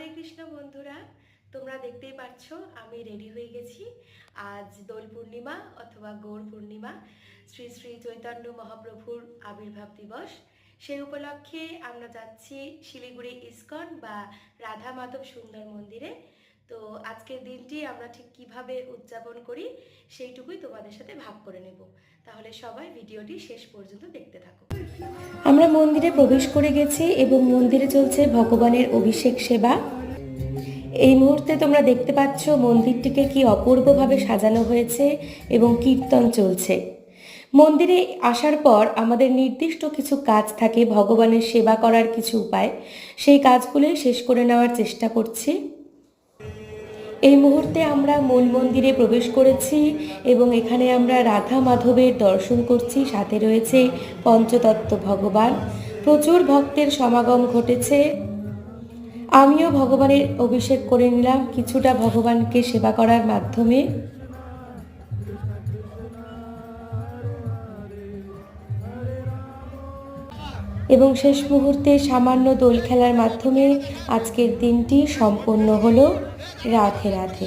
হরে কৃষ্ণ বন্ধুরা, তোমরা দেখতেই পাচ্ছ আমি রেডি হয়ে গেছি। আজ দোল পূর্ণিমা অথবা গৌর পূর্ণিমা, শ্রী শ্রী চৈতন্য মহাপ্রভুর আবির্ভাব দিবস। সেই উপলক্ষে আমরা যাচ্ছি শিলিগুড়ি ইস্কন বা রাধা মাধব সুন্দর মন্দিরে। তো আজকের দিনটি আমরা ঠিক কিভাবে উদযাপন করি সেইটুকুই তোমাদের সাথে ভাগ করে নেব। তাহলে সবাই ভিডিওটি শেষ পর্যন্ত দেখতে থাকো। আমরা মন্দিরে প্রবেশ করে গেছি এবং মন্দিরে চলছে ভগবানের অভিষেক সেবা। এই মুহূর্তে তোমরা দেখতে পাচ্ছ মন্দিরটিকে কি অপূর্বভাবে সাজানো হয়েছে এবং কীর্তন চলছে। মন্দিরে আসার পর আমাদের নির্দিষ্ট কিছু কাজ থাকে, ভগবানের সেবা করার কিছু উপায়, সেই কাজগুলোই শেষ করে নেওয়ার চেষ্টা করছি। এই মুহূর্তে আমরা মূল মন্দিরে প্রবেশ করেছি এবং এখানে আমরা রাধা মাধবের দর্শন করছি। সাথে রয়েছে পঞ্চতত্ত্ব ভগবান। প্রচুর ভক্তের সমাগম ঘটেছে। আমিও ভগবানের অভিষেক করে নিলাম কিছুটা ভগবানকে সেবা করার মাধ্যমে। এবং শেষ মুহূর্তে সামান্য দোল খেলার মাধ্যমে আজকের দিনটি সম্পন্ন হলো। রাধে রাধে।